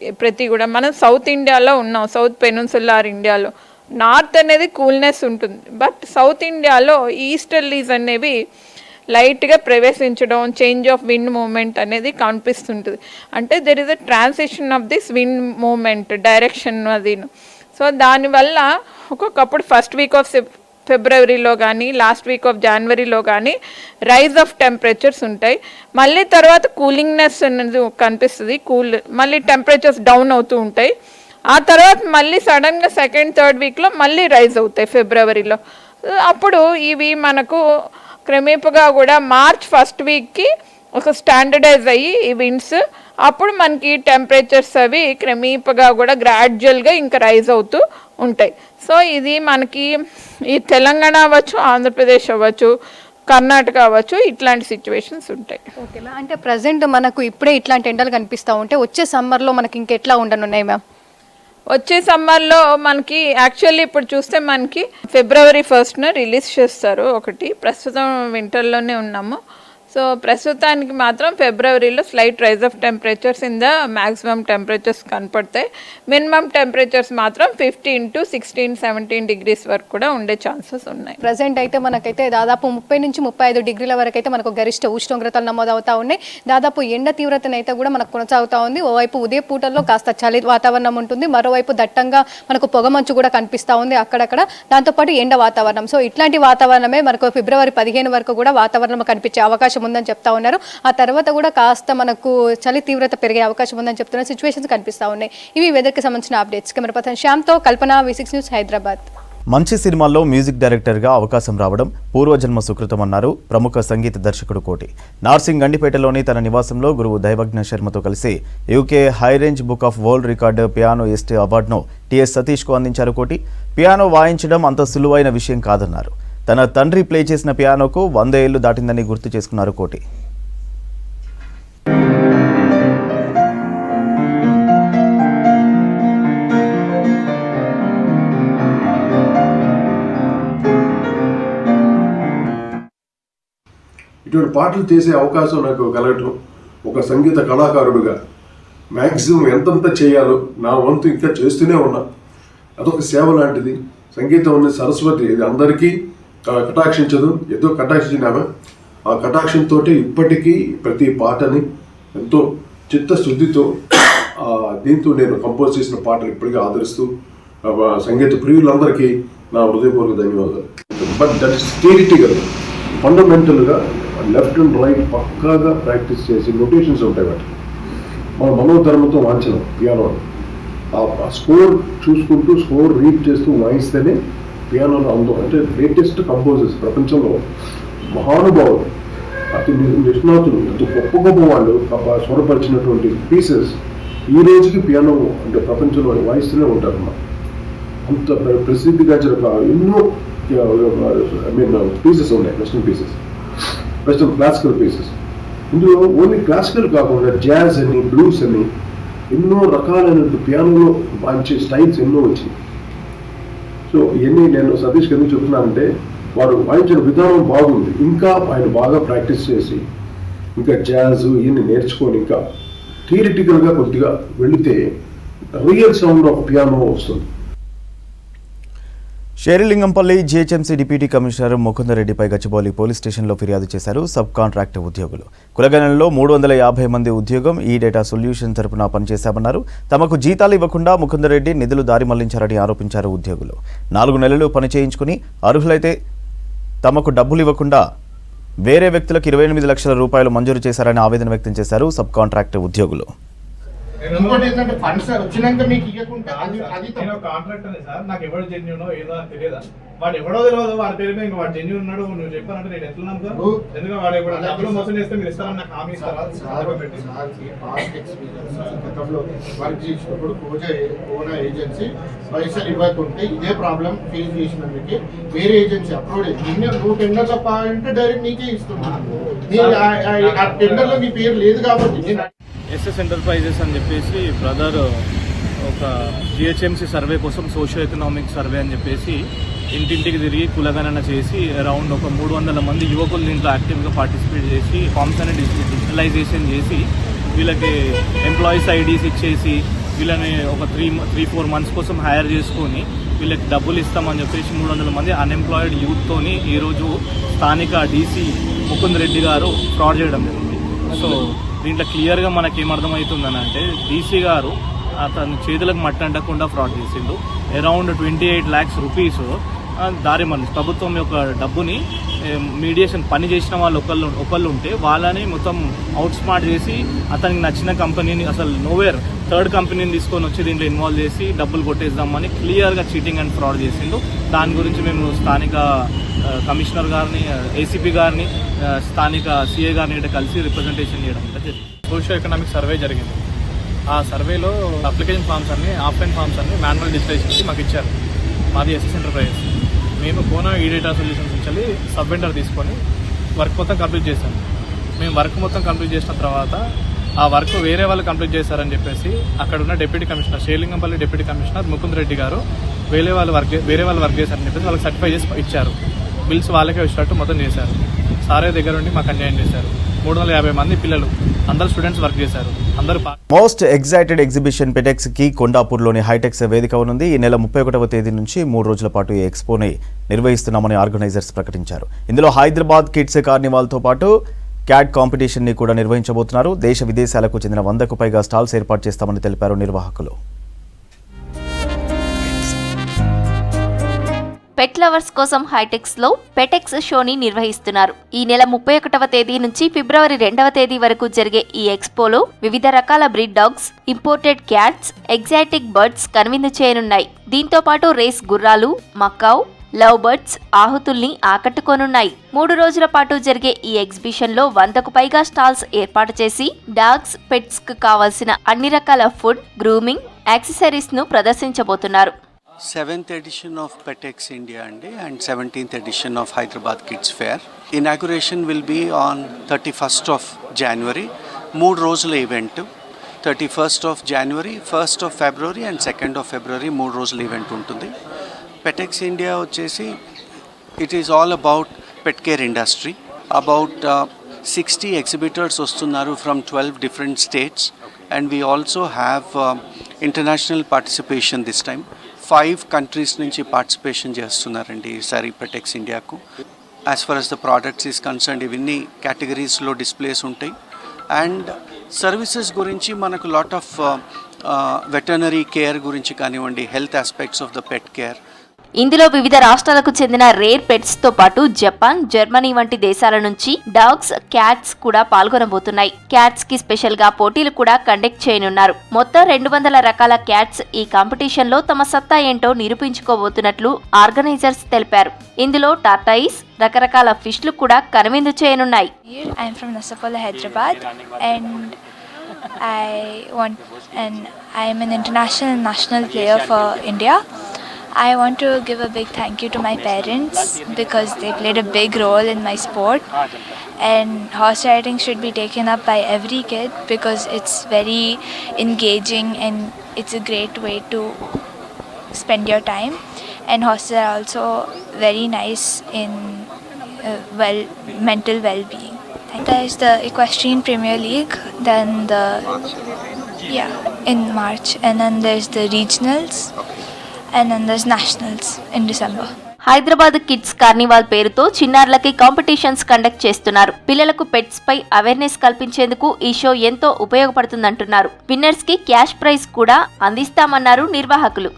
కూడా మనం సౌత్ ఇండియాలో ఉన్నాం, సౌత్ పెనిన్సులార్ ఇండియాలో. నార్త్ అనేది కూల్నెస్ ఉంటుంది, బట్ సౌత్ ఇండియాలో ఈస్టర్లీస్ అనేవి లైట్గా ప్రవేశించడం, చేంజ్ ఆఫ్ విండ్ మూమెంట్ అనేది కనిపిస్తుంటుంది. అంటే there is a transition of this wind movement direction అది. సో దానివల్ల ఒక్కొక్కప్పుడు 1st వీక్ ఆఫ్ ఫిబ్రవరిలో కానీ, లాస్ట్ వీక్ ఆఫ్ జనవరిలో కానీ రైజ్ ఆఫ్ టెంపరేచర్స్ ఉంటాయి. మళ్ళీ తర్వాత కూలింగ్నెస్ అనేది కనిపిస్తుంది, మళ్ళీ టెంపరేచర్స్ డౌన్ అవుతూ ఉంటాయి. ఆ తర్వాత మళ్ళీ సడన్గా 2nd, 3rd వీక్లో మళ్ళీ రైజ్ అవుతాయి ఫిబ్రవరిలో. అప్పుడు ఇవి మనకు క్రమేపగా కూడా మార్చ్ 1st వీక్కి ఒక స్టాండర్డైజ్ అయ్యి ఈ విండ్స్, అప్పుడు మనకి టెంపరేచర్స్ అవి క్రమేపగా కూడా గ్రాడ్యువల్గా ఇంకా రైజ్ అవుతూ ఉంటాయి. సో ఇది మనకి ఈ తెలంగాణ అవ్వచ్చు, ఆంధ్రప్రదేశ్ అవ్వచ్చు, కర్ణాటక అవ్వచ్చు, ఇట్లాంటి సిచ్యువేషన్స్ ఉంటాయి. ఓకే మ్యామ్, అంటే ప్రజెంట్ మనకు ఇప్పుడే ఇట్లాంటి ఎండలు కనిపిస్తూ ఉంటే వచ్చే సమ్మర్లో మనకి ఇంకెట్లా ఉండనున్నాయి మ్యామ్? వచ్చే సమ్మర్లో మనకి యాక్చువల్లీ ఇప్పుడు చూస్తే మనకి ఫిబ్రవరి 1st రిలీజ్ చేస్తారు ఒకటి. ప్రస్తుతం వింటర్లోనే ఉన్నాము. సో సో ప్రస్తుతానికి మాత్రం ఫిబ్రవరిలో slight rise of temperatures in the maximum temperatures కనపడతాయి. మినిమం టెంపరేచర్స్ మాత్రం 15 to 16, 17 degrees వరకు కూడా ఉండే ఛాన్సెస్ ఉన్నాయి. ప్రజెంట్ అయితే మనకైతే దాదాపు 30 నుంచి 35 డిగ్రీల వరకు అయితే మనకు గరిష్ట ఉష్ణోగ్రతలు నమోదవుతా ఉన్నాయి. దాదాపు ఎండ తీవ్రతనైతే కూడా మనకు కొనసాగుతూ ఉంది. ఓవైపు ఉదయ పూటల్లో కాస్త చలి వాతావరణం ఉంటుంది, మరోవైపు దట్టంగా మనకు పొగమంచు కూడా కనిపిస్తూ ఉంది అక్కడక్కడ, దాంతోపాటు ఎండ వాతావరణం. సో ఇట్లాంటి వాతావరణమే మనకు ఫిబ్రవరి 15 వరకు కూడా వాతావరణం కనిపించే అవకాశం ఉందని చెప్తా ఉన్నారు. ఆ తర్వాత కూడా కాస్త మనకు చలి తీవ్రత పెరిగే అవకాశం ఉందని చెప్తున్న సిచ్యువేషన్స్ కనిపిస్తూ ఉన్నాయి. ఇవి వెదర్కి సంబంధించిన అప్డేట్స్. కెమెరా పర్సన్ శ్యామ్తో కల్పన, V6 న్యూస్, హైదరాబాద్. మంచి సినిమాల్లో మ్యూజిక్ డైరెక్టర్గా అవకాశం రావడం పూర్వజన్మ సుకృతమన్నారు ప్రముఖ సంగీత దర్శకుడు కోటి. నార్సింగ్ గండిపేటలోని తన నివాసంలో గురువు దైవజ్ఞ శర్మతో కలిసి UK high range book of world record piano ST అవార్డును టీఎస్ సతీష్కు అందించారు కోటి. పియానో వాయించడం అంత సులువైన విషయం కాదన్నారు. తన తండ్రి ప్లే చేసిన పియానోకు 100 ఏళ్లు దాటిందని గుర్తు చేసుకున్నారు కోటి. ఇటువంటి పాటలు చేసే అవకాశం నాకు కలగటం, ఒక సంగీత కళాకారుడుగా మ్యాక్సిమం ఎంతంత చేయాలో నా వంతు ఇంకా చేస్తూనే ఉన్నా. అదొక సేవ లాంటిది. సంగీతం అనే సరస్వతి, ఇది అందరికీ కటాక్షించదు, ఏదో కటాక్షించినామే. ఆ కటాక్షంతో ఇప్పటికీ ప్రతి పాటని ఎంతో చిత్తశుద్ధితో దీంతో నేను కంపోజ్ చేసిన పాటలు ఇప్పటికీ ఆదరిస్తూ సంగీత ప్రియులందరికీ నా హృదయపూర్వక ధన్యవాదాలు. But that is theoretical. ఫండమెంటల్గా లెఫ్ట్ అండ్ రైట్ పక్కాగా ప్రాక్టీస్ చేసి నొటేషన్స్ ఉంటాయి వాటి. మన మనోధర్మంతో వాంచడం పియానో. ఆ స్కోర్ చూసుకుంటూ స్కోర్ రీడ్ చేస్తూ వాయిస్తేనే పియానోలో అందం. అంటే లేటెస్ట్ కంపోజర్స్ ప్రపంచంలో మహానుభావులు, అతి నిష్ణాతులు, అతి గొప్ప గొప్ప వాళ్ళు స్వరపరిచినటువంటి పీసెస్ ఈ రోజుకి పియానో అంటే ప్రపంచంలో వాయిస్తూనే ఉంటారు. అంత ప్రసిద్ధిగాంచిన ఎన్నో పీసెస్ ఉన్నాయి, వెస్టర్న్ క్లాసికల్ పీసెస్. ఇందులో ఓన్లీ క్లాసికల్ కాకుండా జాజ్ అని, బ్లూస్ అని ఎన్నో రకాలైన పియానోలో మంచి స్టైల్స్ ఎన్నో వచ్చాయి. సో ఇవన్నీ నేను సతీష్కి ఎందుకు చెప్తున్నానంటే వాడు వాయించిన విధానం బాగుంది. ఇంకా ఆయన బాగా ప్రాక్టీస్ చేసి ఇంకా జాజ్ ఇవన్నీ నేర్చుకొని ఇంకా థియరిటికల్గా కొద్దిగా వెళితే రియల్ సౌండ్ ఆఫ్ పియానో వస్తుంది. షేరిలింగంపల్లి జీహెచ్ఎంసీ డిప్యూటీ కమిషనర్ ముకుందరెడ్డిపై గచ్చిబౌలి పోలీస్ స్టేషన్లో ఫిర్యాదు చేశారు సబ్ కాంట్రాక్ట్ ఉద్యోగులు. కులగణనలో 350 మంది ఉద్యోగం ఈ డేటా సొల్యూషన్ తరపున పనిచేశామన్నారు. తమకు జీతాలు ఇవ్వకుండా ముకుందరెడ్డి నిధులు దారి మళ్లించారని ఆరోపించారు ఉద్యోగులు. 4 నెలలు పని చేయించుకుని అర్హులైతే తమకు డబ్బులు ఇవ్వకుండా వేరే వ్యక్తులకు 28 లక్షల రూపాయలు మంజూరు చేశారని ఆవేదన వ్యక్తం చేశారు సబ్ కాంట్రాక్ట్ ఉద్యోగులు. ఇంకోటి ఏంటంటే ఫండ్స్ వచ్చినాక మీకు ఇవ్వకుండా అది కాంట్రాక్ట్ అనే సార్, నాకు ఎవరు జెన్యూనో ఏదో తెలియదా? వాడు ఎవడో తెలియదు, వాడి పేరు మీద ఇంకా వాడు జెన్యూన్ ఉన్నాడు నువ్వు చెప్పానంటే నేను ఎట్లా నమ్ముతాను? ఎందుకంటే వాడు ఎప్పుడు డబ్బులు మోసం చేస్తే మీరు ఇస్తారని నాకు హామీ ఇస్తారా? గతంలో వర్క్ చేసినప్పుడు ఓనా ఏజెన్సీ పైసలు ఇవ్వకుంటే ఇదే ప్రాబ్లం ఫేస్ చేసినందుకే వేరే ఏజెన్సీ అప్లోడ్ నువ్వు టెండర్లో పాయింట్ డైరెక్ట్ నీకే ఇస్తున్నాను. ఆ టెండర్లో నీ పేరు లేదు కాబట్టి ఎస్ఎస్ ఎంటర్ప్రైజెస్ అని చెప్పేసి బ్రదర్ ఒక జిహెచ్ఎంసీ సర్వే కోసం సోషియో ఎకనామిక్ సర్వే అని చెప్పేసి ఇంటింటికి తిరిగి కులగణన చేసి అరౌండ్ ఒక 300 మంది యువకులు దీంట్లో యాక్టివ్గా పార్టిసిపేట్ చేసి ఫామ్స్ అనేది డిజిటలైజేషన్ చేసి వీళ్ళకి ఎంప్లాయీస్ ఐడీస్ ఇచ్చేసి వీళ్ళని ఒక 3-4 మంత్స్ కోసం హైర్ చేసుకొని వీళ్ళకి డబ్బులు ఇస్తామని చెప్పేసి 300 మంది అన్ఎంప్లాయిడ్ యూత్తోని ఈరోజు స్థానిక డీసీ ముకుంద్ రెడ్డి గారు ఫ్రాడ్ చేయడం జరిగింది. సో దీంట్లో క్లియర్గా మనకి ఏమర్థమవుతుందని అంటే డీసీ గారు అతను చేతులకు మట్టి అంటకుండా ఫ్రాడ్ చేసిండు. అరౌండ్ 28 lakhs రూపీస్ దారి మళ్ళీ ప్రభుత్వం యొక్క డబ్బుని మీడియేషన్ పని చేసిన వాళ్ళు ఒకళ్ళు ఉంటే వాళ్ళని మొత్తం అవుట్ స్మార్ట్ చేసి అతనికి నచ్చిన కంపెనీని అసలు నోవేర్ థర్డ్ కంపెనీని తీసుకొని వచ్చి దీంట్లో ఇన్వాల్వ్ చేసి డబ్బులు కొట్టేద్దామని క్లియర్గా చీటింగ్ అండ్ ఫ్రాడ్ చేసిండు. దాని గురించి మేము స్థానిక కమిషనర్ గారిని, ఏసీపీ గారిని, స్థానిక సిఏ గారిని కలిసి రిప్రజెంటేషన్ చేయడం జరిగింది. సోషియో ఎకనామిక్ సర్వే జరిగింది. ఆ సర్వేలో అప్లికేషన్ ఫామ్స్ అన్ని, ఆఫ్లైన్ ఫామ్స్ అన్ని మాన్యువల్ డిజిటలైజేషన్కి మాకు ఇచ్చారు. మాది ఎస్ఎస్ ఎంటర్ప్రైజెస్. మేము కోనా ఈ డేటా సొల్యూషన్స్ నుంచి సబ్ వెండర్ తీసుకొని వర్క్ మొత్తం కంప్లీట్ చేశాం. మేము వర్క్ మొత్తం కంప్లీట్ చేసిన తర్వాత ఆ వర్క్ వేరే వాళ్ళు కంప్లీట్ చేశారని చెప్పేసి అక్కడ ఉన్న deputy commissioner, Serilingampally deputy commissioner Mukund Reddy గారు వేరే వాళ్ళు వర్క్ చేశారని చెప్పేసి వాళ్ళకి సర్టిఫై చేసి ఇచ్చారు. బిల్స్ వాళ్ళకే వచ్చినట్టు మొత్తం చేశారు. సారే దగ్గర ఉండి మాకు అన్యాయం చేశారు. 350 మంది పిల్లలు అందరు స్టూడెంట్స్ వర్క్ చేశారు. అందరూ మోస్ట్ ఎగ్జైటెడ్ ఎగ్జిబిషన్ పెటెక్స్ కి కొండాపూర్లోని హైటెక్స్ వేదిక ఉంది. ఈ నెల 31వ తేదీ నుంచి 3 రోజుల పాటు ఈ ఎక్స్పోని నిర్వహిస్తున్నామని ఆర్గనైజర్స్ ప్రకటించారు. ఇందులో హైదరాబాద్ కిడ్స్ కార్నివాల్తో పాటు క్యాట్ కాంపిటీషన్ ని కూడా నిర్వహించబోతున్నారు. దేశ విదేశాలకు చెందిన 100కు పైగా స్టాల్స్ ఏర్పాటు చేస్తామని తెలిపారు నిర్వాహకులు. పెట్ లవర్స్ కోసం హైటెక్స్ లో పెటెక్స్ షోని నిర్వహిస్తున్నారు. ఈ నెల 31వ తేదీ నుంచి ఫిబ్రవరి 2వ తేదీ వరకు జరిగే ఈ ఎక్స్పోలో వివిధ రకాల breed dogs, imported cats, exotic birds కనువిందు చేయనున్నాయి. దీంతో పాటు రేస్ గుర్రాలు, మకావ్, లవ్ బర్డ్స్ ఆహుతుల్ని ఆకట్టుకోనున్నాయి. 3 రోజుల పాటు జరిగే ఈ ఎగ్జిబిషన్ లో 100కు పైగా స్టాల్స్ ఏర్పాటు చేసి డాగ్స్, పెట్స్ కు కావాల్సిన అన్ని రకాల ఫుడ్, గ్రూమింగ్, యాక్సెసరీస్ ను ప్రదర్శించబోతున్నారు. 7th edition of PetEx India and 17th edition of Hyderabad Kids Fair. Inauguration will be on 31st of January. 3 రోజుల event. 31st of January, 1st of February and 2nd of February 3 రోజుల event ఉంటుంది. PetEx India వచ్చేసి it is all about pet care industry. About 60 exhibitors వస్తున్నారు from 12 different states and we also have international participation this time. 5 countries నుంచి participation చేస్తున్నారండి ఈసారి Petex ఇండియాకు. As for as the products is concerned ఇవన్నీ కేటగిరీస్లో displays ఉంటాయి. And services గురించి మనకు lot of veterinary care గురించి కానివ్వండి, health aspects of the pet care. ఇందులో వివిధ రాష్ట్రాలకు చెందిన రేర్ పెట్స్ తో పాటు జపాన్, జర్మనీ వంటి దేశాల నుంచి డాగ్స్, క్యాట్స్ కూడా పాల్గొనబోతున్నాయి. క్యాట్స్ కి స్పెషల్ గా పోటీలు కూడా కండక్ట్ చేయనున్నారు. మొత్తం 200 రకాల క్యాట్స్ ఈ కాంపిటీషన్ లో తమ సత్తా ఏంటో నిరూపించుకోబోతున్నట్లు ఆర్గనైజర్స్ తెలిపారు. ఇందులో టార్టాయిస్, రకరకాల ఫిష్లు కూడా కనువిందు చేయనున్నాయి. I'm from Nasapala, Hyderabad, and I'm an international and national player for India. I want to give a big thank you to my parents because they played a big role in my sport, and horse riding should be taken up by every kid because it's very engaging and it's a great way to spend your time, and horses are also very nice in mental well-being. There's the Equestrian Premier League, then in March, and then there's the regionals, and then there's nationals in December. Hyderabad kids carnival పేరుతో చిన్నారులకి competitions conduct చేస్తున్నారు. పిల్లలకు pets పై awareness కల్పించేందుకు ఈ show ఎంతో ఉపయోగపడుతుందంటున్నారు. Winners కి cash prize కూడా అందిస్తామన్నారు నిర్వాహకులు.